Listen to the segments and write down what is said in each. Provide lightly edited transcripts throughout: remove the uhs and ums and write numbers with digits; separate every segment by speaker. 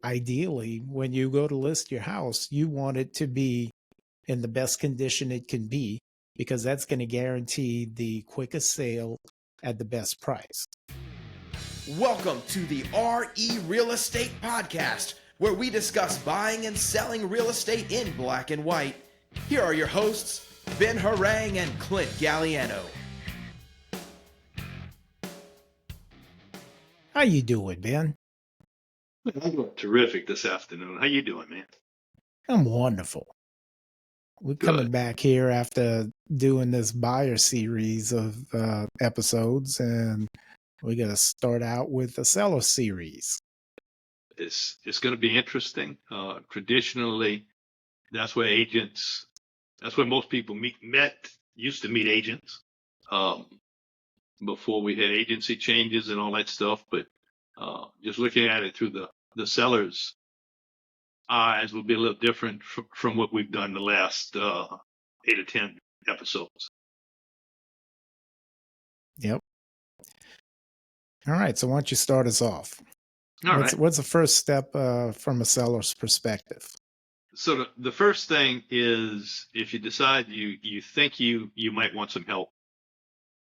Speaker 1: ideally, when you go to list your house, you want it to be in the best condition it can be, because that's going to guarantee the quickest sale at the best price.
Speaker 2: Welcome to the RE Real Estate Podcast, where we discuss buying and selling real estate in black and white. Here are your hosts, Ben Harang and Clint Galliano.
Speaker 1: How you doing, Ben?
Speaker 3: I'm doing terrific this afternoon. How you doing, man?
Speaker 1: I'm wonderful. We're coming back here after doing this buyer series of episodes, and we're going to start out with a seller series.
Speaker 3: It's going to be interesting. Traditionally, that's where most people used to meet agents before we had agency changes and all that stuff. But just looking at it through the seller's eyes will be a little different from what we've done the last 8 or 10 episodes.
Speaker 1: Yep. All right. So why don't you start us off? What's the first step from a seller's perspective?
Speaker 3: So the first thing is, if you decide you think you might want some help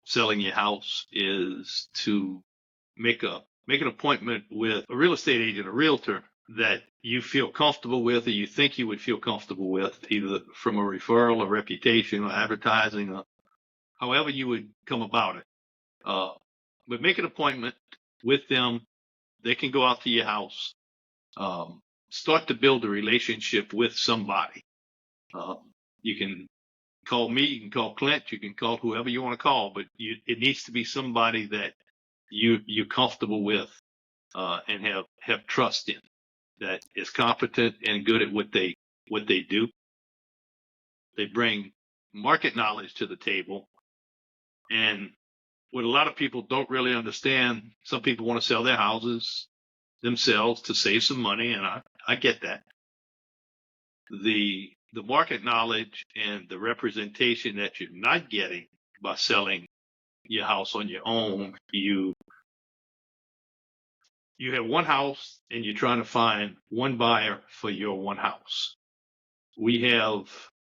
Speaker 3: selling your house, is to make an appointment with a real estate agent, a realtor that you feel comfortable with, or you think you would feel comfortable with, either from a referral or reputation or advertising, or however you would come about it. But make an appointment with them. They can go out to your house, start to build a relationship with somebody. You can call me, you can call Clint, you can call whoever you want to call, but it needs to be somebody that you're comfortable with and have trust in, that is competent and good at what they do. They bring market knowledge to the table, and what a lot of people don't really understand, some people want to sell their houses themselves to save some money, and I get that. The market knowledge and the representation that you're not getting by selling your house on your own, you have one house and you're trying to find one buyer for your one house. We have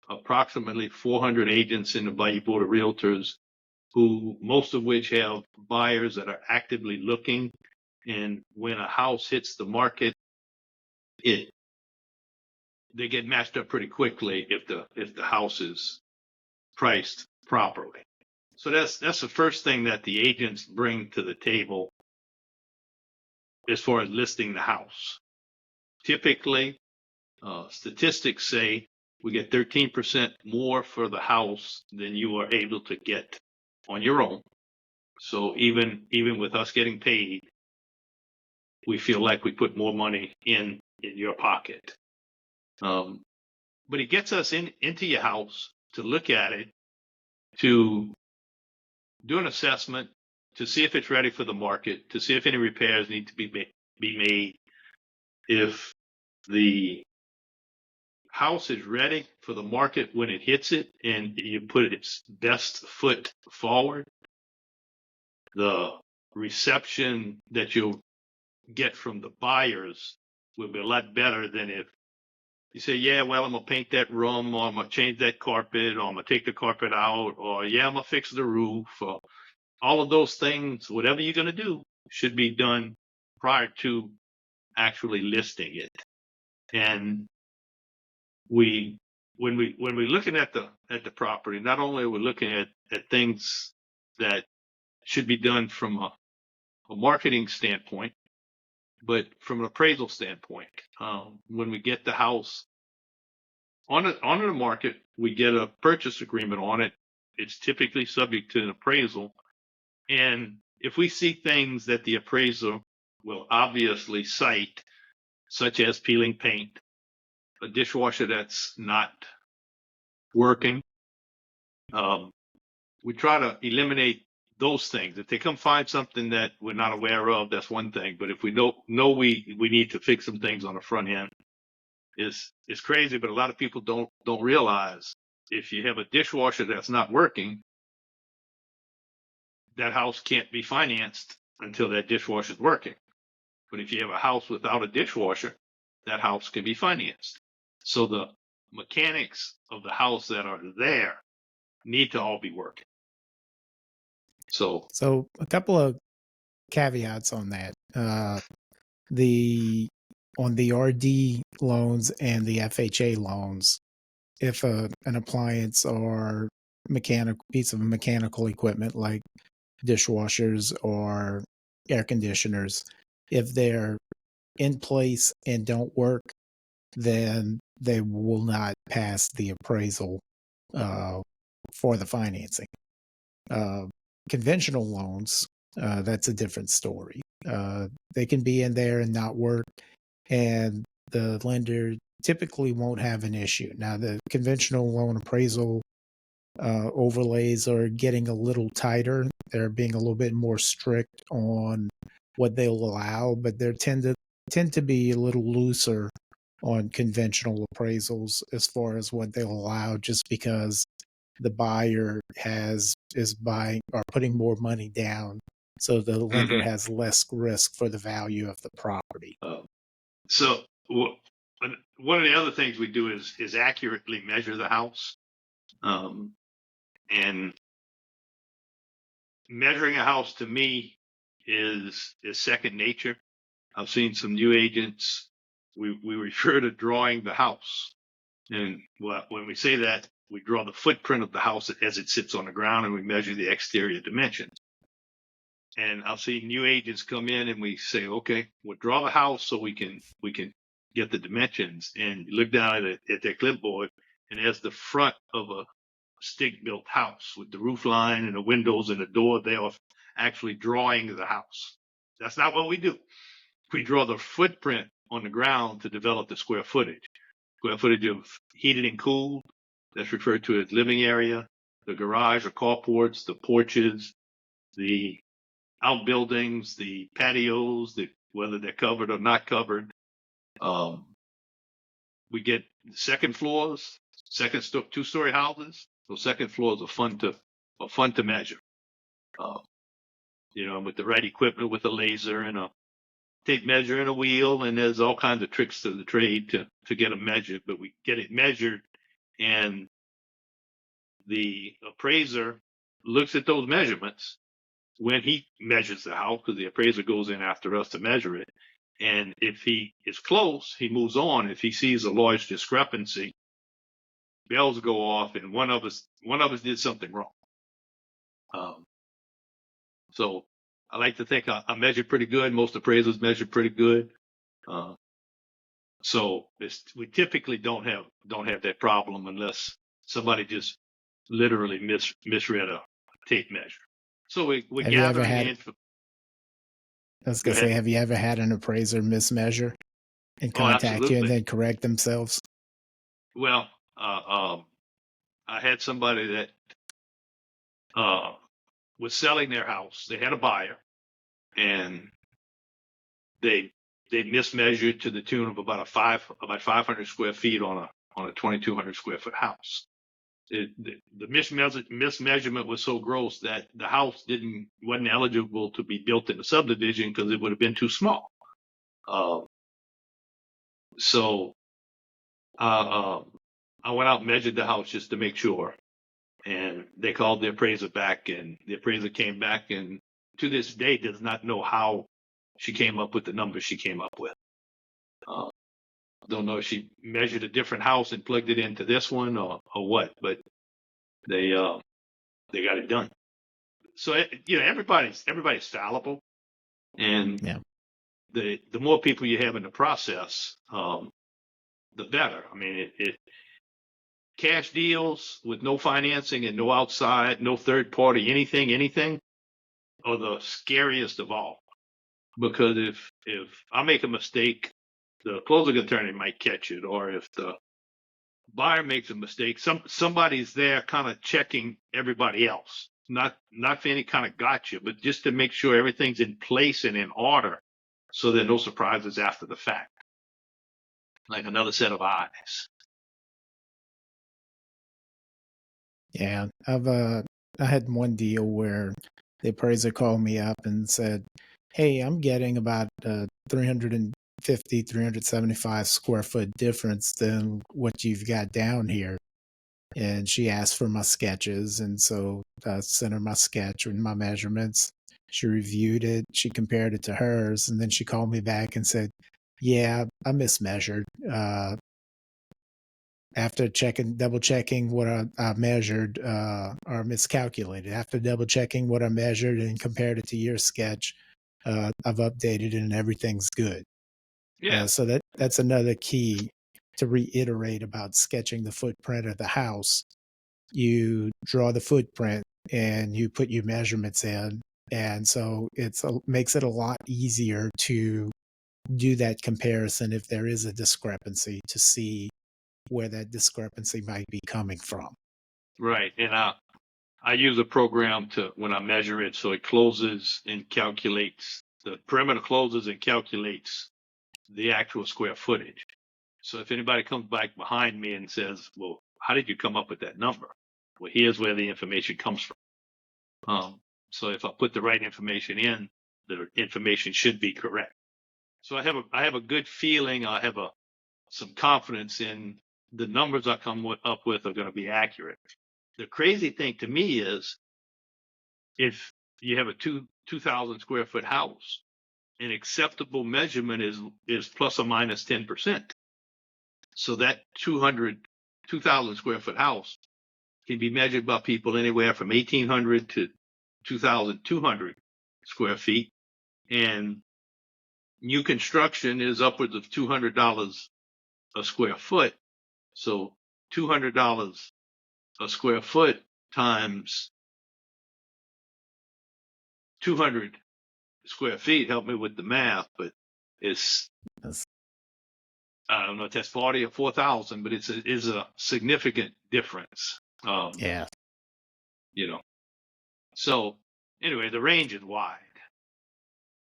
Speaker 3: approximately 400 agents in the Bayou Board of Realtors, who most of which have buyers that are actively looking. And when a house hits the market, they get matched up pretty quickly if the house is priced properly. So that's the first thing that the agents bring to the table as far as listing the house. Typically, statistics say we get 13% more for the house than you are able to get on your own. So even with us getting paid, we feel like we put more money in your pocket. But it gets us into your house to look at it, to do an assessment, to see if it's ready for the market, to see if any repairs need to be made. If the house is ready for the market when it hits it and you put its best foot forward, the reception that you'll get from the buyers will be a lot better than if you say, yeah, well, I'm going to paint that room, or I'm going to change that carpet, or I'm going to take the carpet out, or yeah, I'm going to fix the roof. Or all of those things, whatever you're going to do, should be done prior to actually listing it. And when we're looking at the property, not only are we looking at things that should be done from a marketing standpoint, but from an appraisal standpoint. When we get the house on the market, we get a purchase agreement on it. It's typically subject to an appraisal. And if we see things that the appraiser will obviously cite, such as peeling paint, a dishwasher that's not working, we try to eliminate those things. If they come find something that we're not aware of, that's one thing. But if we know we need to fix some things on the front end, it's crazy. But a lot of people don't realize, if you have a dishwasher that's not working, that house can't be financed until that dishwasher is working. But if you have a house without a dishwasher, that house can be financed. So the mechanics of the house that are there need to all be working. So
Speaker 1: a couple of caveats on that. On the RD loans and the FHA loans, if an appliance or piece of mechanical equipment like dishwashers or air conditioners, if they're in place and don't work, then they will not pass the appraisal for the financing. Conventional loans, that's a different story. They can be in there and not work, and the lender typically won't have an issue. Now, the conventional loan appraisal overlays are getting a little tighter. They're being a little bit more strict on what they'll allow, but they tend to be a little looser on conventional appraisals as far as what they'll allow, just because the buyer is buying or putting more money down, so the lender has less risk for the value of the property.
Speaker 3: So one of the other things we do is accurately measure the house, and measuring a house to me is second nature. I've seen some new agents. We refer to drawing the house, and when we say that, we draw the footprint of the house as it sits on the ground, and we measure the exterior dimensions. And I'll see new agents come in, and we say, okay, we'll draw the house so we can get the dimensions. And you look down at their clipboard, and there's the front of a stick-built house with the roof line and the windows and the door. They are actually drawing the house. That's not what we do. We draw the footprint on the ground to develop the square footage. Square footage of heated and cooled, that's referred to as living area, the garage or carports, the porches, the outbuildings, the patios, whether they're covered or not covered. We get second floors, two-story houses. Those second floors are fun to measure. With the right equipment, with a laser and a tape measure and a wheel, and there's all kinds of tricks to the trade to get them measured. But we get it measured, and the appraiser looks at those measurements when he measures the house, because the appraiser goes in after us to measure it. And if he is close, he moves on. If he sees a large discrepancy, bells go off, and one of us did something wrong. So I like to think I measured pretty good. Most appraisers measure pretty good. So we typically don't have that problem unless somebody just literally misread a tape measure. So we gather in.
Speaker 1: I was going to say, have you ever had an appraiser mismeasure and contact you and then correct themselves?
Speaker 3: Well, I had somebody that was selling their house. They had a buyer, and they mismeasured to the tune of about 500 square feet on a 2,200 square foot house. The mismeasurement was so gross that the house wasn't eligible to be built in the subdivision because it would have been too small. So I went out and measured the house just to make sure, and they called the appraiser back, and the appraiser came back, and to this day does not know how she came up with the numbers she came up with. Don't know if she measured a different house and plugged it into this one or what, but they got it done. So everybody's fallible, and the more people you have in the process, the better. I mean, cash deals with no financing and no outside, no third party, anything are the scariest of all, because if I make a mistake, the closing attorney might catch it, or if the buyer makes a mistake, somebody's there kind of checking everybody else, not for any kind of gotcha, but just to make sure everything's in place and in order, so there are no surprises after the fact, like another set of eyes.
Speaker 1: Yeah, I had one deal where the appraiser called me up and said, "Hey, I'm getting about $350,000 375 square foot difference than what you've got down here. And she asked for my sketches. And so I sent her my sketch and my measurements. She reviewed it. She compared it to hers. And then she called me back and said, yeah, I mismeasured. After double checking what I measured, or miscalculated, after double checking what I measured and compared it to your sketch, I've updated it and everything's good.
Speaker 3: Yeah.
Speaker 1: So that's another key to reiterate about sketching the footprint of the house. You draw the footprint and you put your measurements in. And so makes it a lot easier to do that comparison if there is a discrepancy, to see where that discrepancy might be coming from.
Speaker 3: Right. And I use a program when I measure it, so it closes and calculates, the perimeter closes and calculates the actual square footage. So if anybody comes back behind me and says, well, how did you come up with that number? Well, here's where the information comes from. So if I put the right information in, the information should be correct. So I have a good feeling. I have some confidence in the numbers I come up with are going to be accurate. The crazy thing to me is, if you have a 2,000 square foot house, an acceptable measurement is plus or minus 10%. So that 2,000 square foot house can be measured by people anywhere from 1,800 to 2,200 square feet. And new construction is upwards of $200 a square foot. So $200 a square foot times 200 square feet, help me with the math, but I don't know if that's 40 or 4,000, but it's a significant difference.
Speaker 1: Yeah.
Speaker 3: So anyway, the range is wide.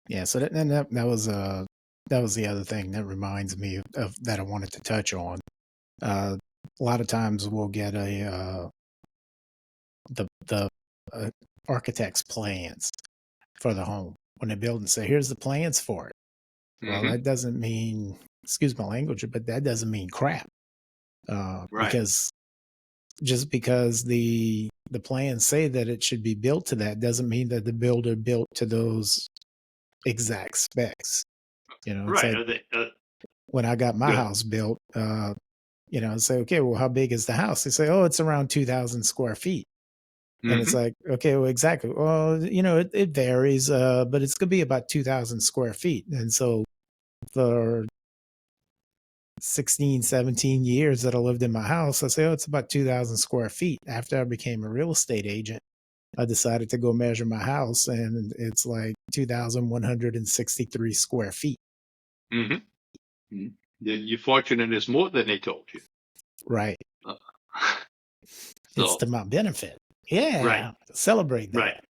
Speaker 1: Yeah. So that was the other thing that reminds me of that I wanted to touch on. A lot of times we'll get the architect's plans for the home when they build and say, here's the plans for it. Well, that doesn't mean, excuse my language, but that doesn't mean crap.
Speaker 3: Right.
Speaker 1: Because just because the plans say that it should be built to that doesn't mean that the builder built to those exact specs. It's
Speaker 3: right.
Speaker 1: like when I got my house built, I say, okay, well, how big is the house? They say, oh, it's around 2,000 square feet. And it's like, okay, well, exactly. Well, it varies, but it's going to be about 2,000 square feet. And so for 16, 17 years that I lived in my house, I say, oh, it's about 2,000 square feet. After I became a real estate agent, I decided to go measure my house, and it's like 2,163 square feet.
Speaker 3: You're fortunate it's more than they told you.
Speaker 1: Right. It's to my benefit. Yeah.
Speaker 3: Right.
Speaker 1: Celebrate that.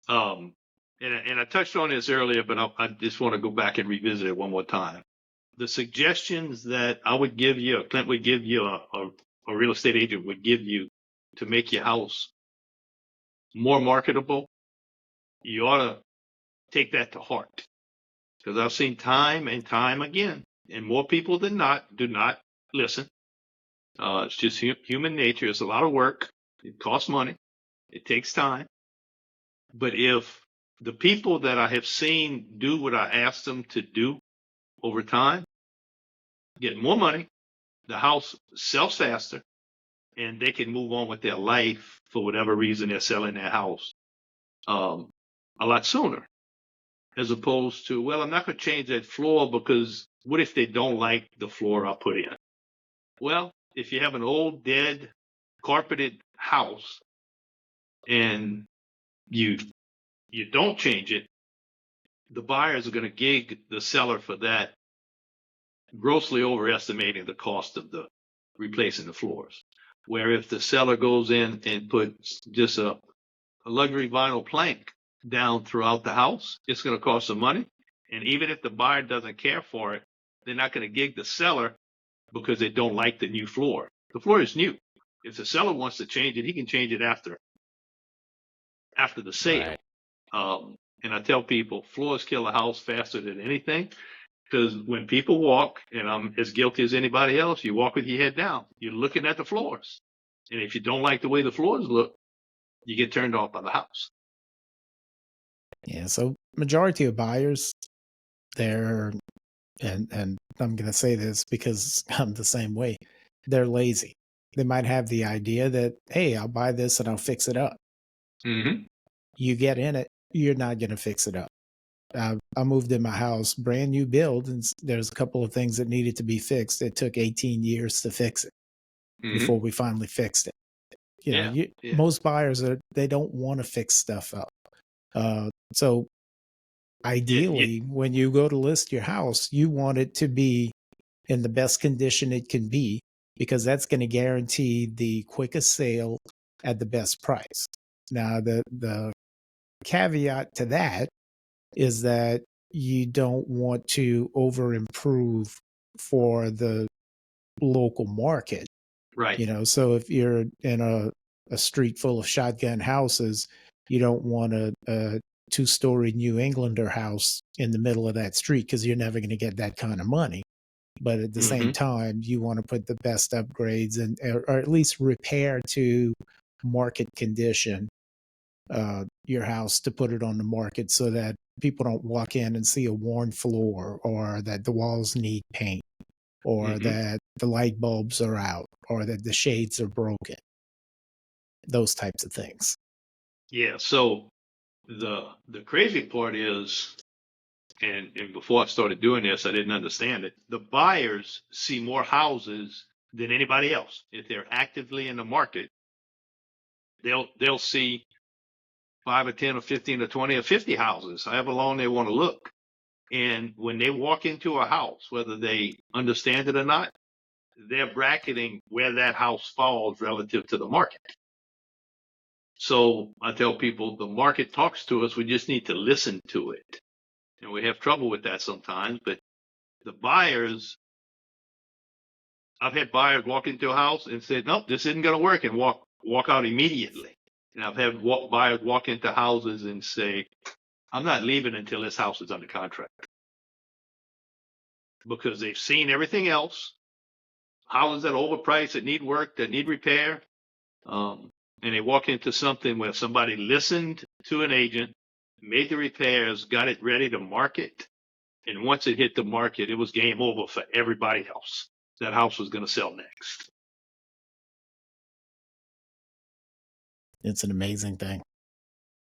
Speaker 3: Right. And I touched on this earlier, but I just want to go back and revisit it one more time. The suggestions that I would give you, Clint would give you, a real estate agent would give you to make your house more marketable, you ought to take that to heart. Because I've seen time and time again, and more people than not do not listen. It's just human nature. It's a lot of work. It costs money. It takes time. But if the people that I have seen do what I asked them to do over time, get more money, the house sells faster, and they can move on with their life for whatever reason they're selling their house a lot sooner, as opposed to, well, I'm not going to change that floor because what if they don't like the floor I put in? Well, if you have an old, dead, carpeted house and you don't change it, the buyers are going to gig the seller for that, grossly overestimating the cost of the replacing the floors. Where if the seller goes in and puts just a luxury vinyl plank down throughout the house, it's going to cost some money. And even if the buyer doesn't care for it, they're not going to gig the seller because they don't like the new floor. The floor is new. If the seller wants to change it, he can change it after the sale. Right. And I tell people, floors kill a house faster than anything. Because when people walk, and I'm as guilty as anybody else, you walk with your head down. You're looking at the floors. And if you don't like the way the floors look, you get turned off by the house.
Speaker 1: Yeah. So majority of buyers, they're, and I'm going to say this because I'm the same way. They're lazy. They might have the idea that, hey, I'll buy this and I'll fix it up.
Speaker 3: Mm-hmm.
Speaker 1: You get in it, you're not going to fix it up. I moved in my house, brand new build, and there's a couple of things that needed to be fixed. It took 18 years to fix it before we finally fixed it. You know, most buyers they don't want to fix stuff up. So ideally, when you go to list your house, you want it to be in the best condition it can be, because that's going to guarantee the quickest sale at the best price. Now, the caveat to that is that you don't want to over improve for the local market.
Speaker 3: Right.
Speaker 1: You know, so if you're in a street full of shotgun houses, you don't want a 2-story New Englander house in the middle of that street, because you're never going to get that kind of money. But at the same time, you want to put the best upgrades and or at least repair to market condition your house to put it on the market, so that people don't walk in and see a worn floor, or that the walls need paint, or that the light bulbs are out, or that the shades are broken. Those types of things.
Speaker 3: Yeah. So the crazy part is, and before I started doing this, I didn't understand it. The buyers see more houses than anybody else. If they're actively in the market, they'll see 5 or 10 or 15 or 20 or 50 houses, however long they want to look. And when they walk into a house, whether they understand it or not, they're bracketing where that house falls relative to the market. So I tell people the market talks to us. We just need to listen to it. And we have trouble with that sometimes. But the buyers, I've had buyers walk into a house and say, nope, this isn't going to work, and walk out immediately. And I've had buyers walk into houses and say, I'm not leaving until this house is under contract. Because they've seen everything else, houses that are overpriced, that need work, that need repair. And they walk into something where somebody listened to an agent, made the repairs, got it ready to market. And once it hit the market, it was game over for everybody else. That house was going to sell next.
Speaker 1: It's an amazing thing.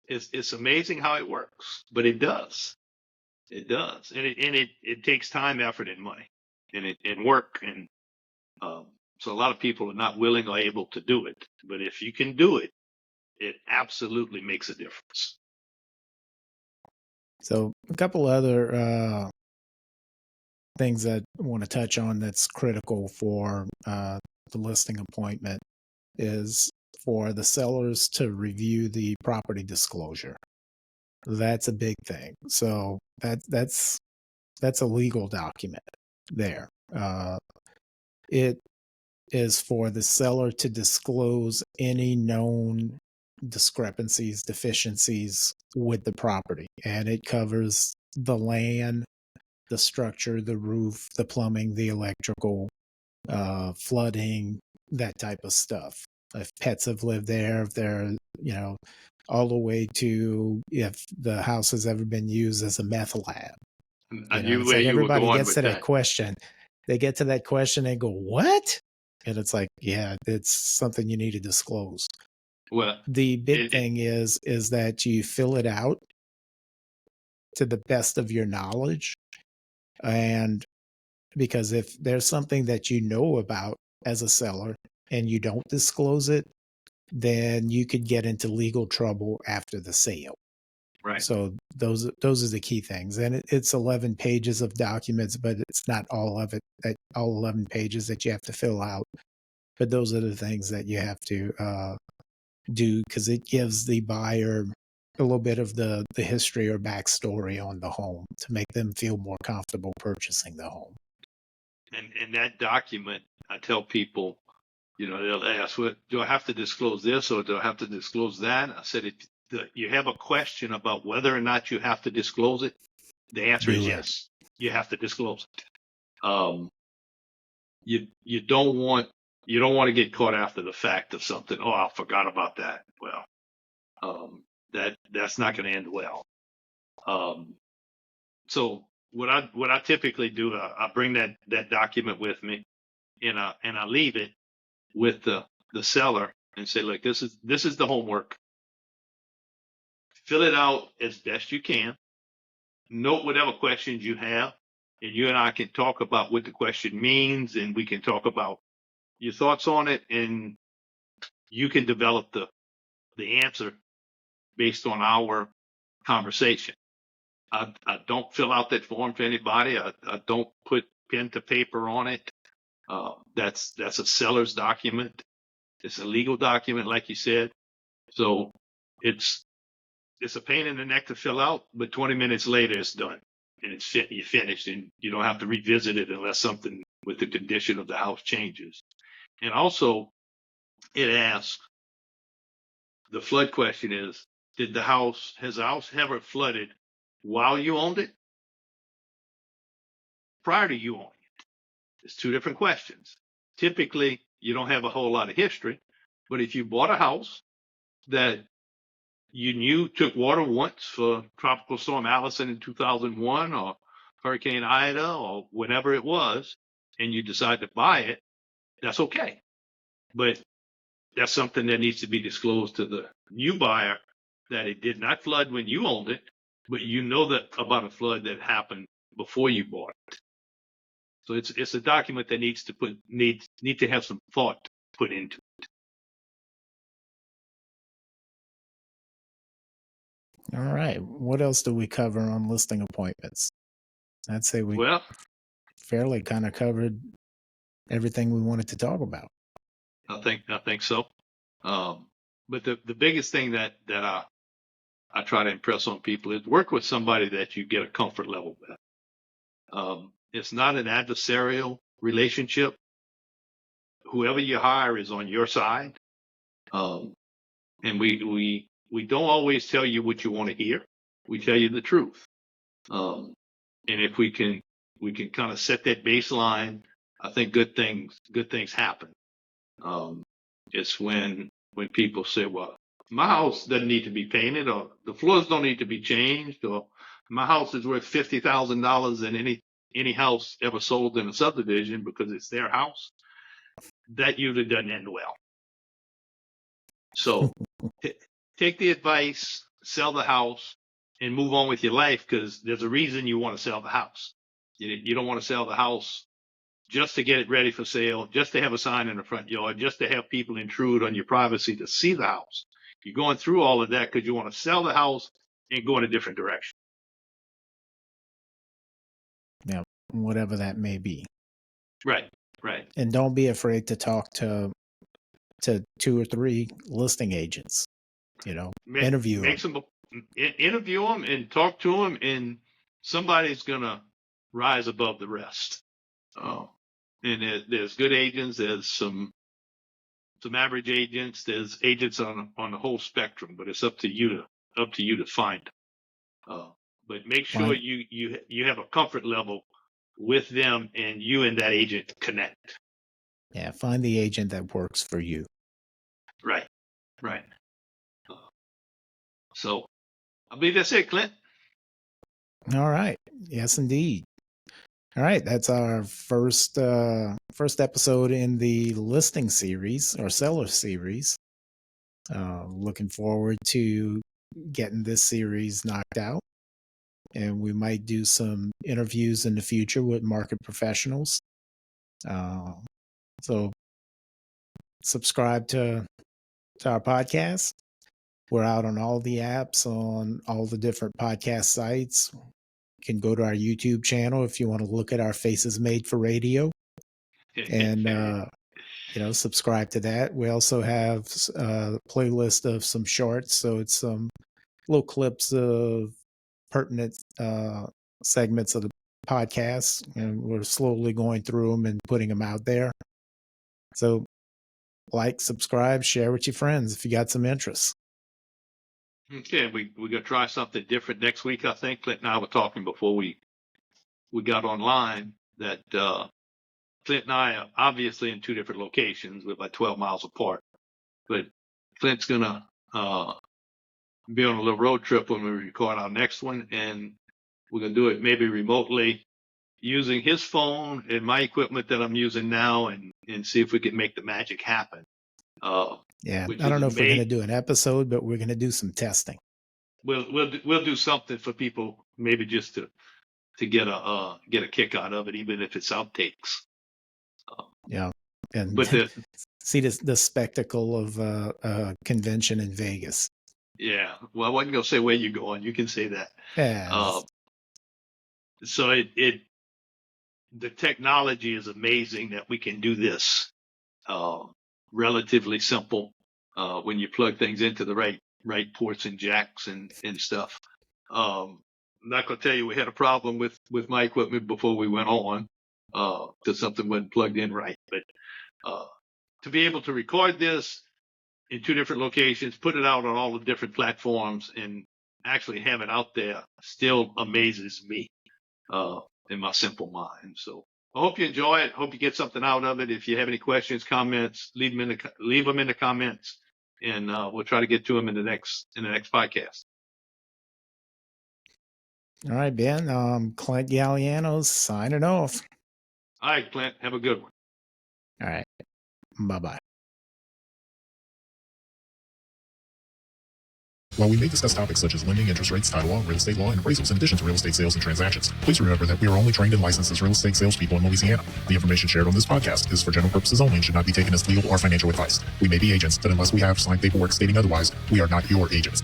Speaker 3: It's amazing how it works, but it does. It does. And it takes time, effort, and money, and work. And so a lot of people are not willing or able to do it. But if you can do it, it absolutely makes a difference.
Speaker 1: So a couple other things that I want to touch on that's critical for the listing appointment is for the sellers to review the property disclosure. That's a big thing. So that's a legal document there. It is for the seller to disclose any known discrepancies, deficiencies with the property, and it covers the land, the structure, the roof, the plumbing, the electrical, flooding, that type of stuff. If pets have lived there, if they're, all the way to if the house has ever been used as a meth lab.
Speaker 3: I knew where you were going with that.
Speaker 1: Everybody gets to that question. They get to that question and go, what? And it's like, yeah, it's something you need to disclose.
Speaker 3: Well,
Speaker 1: the big thing is that you fill it out to the best of your knowledge. And because if there's something that you know about as a seller and you don't disclose it, then you could get into legal trouble after the sale.
Speaker 3: Right.
Speaker 1: So those are the key things. And it's 11 pages of documents, but it's not all of it, all 11 pages that you have to fill out. But those are the things that you have to do, because it gives the buyer a little bit of the history or backstory on the home to make them feel more comfortable purchasing the home.
Speaker 3: And that document, I tell people, they'll ask, well, do I have to disclose this or do I have to disclose that? I said, if you have a question about whether or not you have to disclose it, the answer is yes. you have to disclose it. You don't want to get caught after the fact of something. Oh, I forgot about that. Well, that's not going to end well. So what I typically do, I bring that document with me, and I leave it with the seller and say, look, this is the homework. Fill it out as best you can. Note whatever questions you have, and you and I can talk about what the question means, and we can talk about your thoughts on it, and you can develop the answer based on our conversation. I don't fill out that form for anybody. I don't put pen to paper on it. That's a seller's document. It's a legal document, like you said. So it's a pain in the neck to fill out, but 20 minutes later it's done and you're finished, and you don't have to revisit it unless something with the condition of the house changes. And also, it asks, the flood question is, has the house ever flooded while you owned it? Prior to you owning it? It's two different questions. Typically, you don't have a whole lot of history, but if you bought a house that you knew took water once for Tropical Storm Allison in 2001 or Hurricane Ida or whenever it was, and you decide to buy it, that's okay. But that's something that needs to be disclosed to the new buyer, that it did not flood when you owned it, but you know that about a flood that happened before you bought it. So it's a document that needs to have some thought put into it.
Speaker 1: All right. What else do we cover on listing appointments? I'd say we fairly kind of covered everything we wanted to talk about.
Speaker 3: I think so. But the biggest thing that I try to impress on people is work with somebody that you get a comfort level with. It's not an adversarial relationship. Whoever you hire is on your side. And we don't always tell you what you want to hear. We tell you the truth. And if we can kind of set that baseline, I think good things happen. It's when people say, well, my house doesn't need to be painted, or the floors don't need to be changed, or my house is worth $50,000 than any house ever sold in a subdivision because it's their house. That usually doesn't end well. So take the advice, sell the house, and move on with your life, because there's a reason you want to sell the house. You don't want to sell the house just to get it ready for sale, just to have a sign in the front yard, just to have people intrude on your privacy to see the house. You're going through all of that because you want to sell the house and go in a different direction.
Speaker 1: Yeah, whatever that may be.
Speaker 3: Right.
Speaker 1: And don't be afraid to talk to 2 or 3 listing agents. Interview them.
Speaker 3: Interview them and talk to them, and somebody's gonna rise above the rest. And there's good agents, there's some average agents, there's agents on the whole spectrum, but it's up to you to find them. But make sure you have a comfort level with them, and you and that agent connect.
Speaker 1: Yeah, find the agent that works for you.
Speaker 3: Right. So I believe that's it, Clint.
Speaker 1: All right. Yes, indeed. All right. That's our first episode in the listing series or seller series. Looking forward to getting this series knocked out. And we might do some interviews in the future with market professionals. So subscribe to our podcast. We're out on all the apps, on all the different podcast sites. You can go to our YouTube channel if you want to look at our faces made for radio, and subscribe to that. We also have a playlist of some shorts, so it's some little clips of pertinent segments of the podcast, and we're slowly going through them and putting them out there. So like, subscribe, share with your friends if you got some interest.
Speaker 3: Okay, we're gonna try something different next week. I think Clint and I were talking before we we got online that Clint and I are obviously in 2 different locations. We're about 12 miles apart. But Clint's going to be on a little road trip when we record our next one. And we're going to do it maybe remotely using his phone and my equipment that I'm using now and see if we can make the magic happen.
Speaker 1: Yeah, I don't know if we're going to do an episode, but we're going to do some testing.
Speaker 3: We'll do something for people, maybe just to get a kick out of it, even if it's outtakes.
Speaker 1: Yeah, and
Speaker 3: but
Speaker 1: see the spectacle of a convention in Vegas.
Speaker 3: Yeah, well, I wasn't going to say where you're going. You can say that.
Speaker 1: Yeah.
Speaker 3: So the technology is amazing that we can do this. Relatively simple when you plug things into the right ports and jacks and stuff. I'm not going to tell you we had a problem with my equipment before we went on because something wasn't plugged in right. But to be able to record this in 2 different locations, put it out on all the different platforms, and actually have it out there still amazes me in my simple mind. So I hope you enjoy it. Hope you get something out of it. If you have any questions, comments, leave them in the comments, and we'll try to get to them in the next podcast.
Speaker 1: All right, Ben. Clint Galliano signing off.
Speaker 3: All right, Clint. Have a good one.
Speaker 1: All right. Bye-bye.
Speaker 4: While we may discuss topics such as lending, interest rates, title law, real estate law, and appraisals in addition to real estate sales and transactions, please remember that we are only trained and licensed as real estate salespeople in Louisiana. The information shared on this podcast is for general purposes only and should not be taken as legal or financial advice. We may be agents, but unless we have signed paperwork stating otherwise, we are not your agents.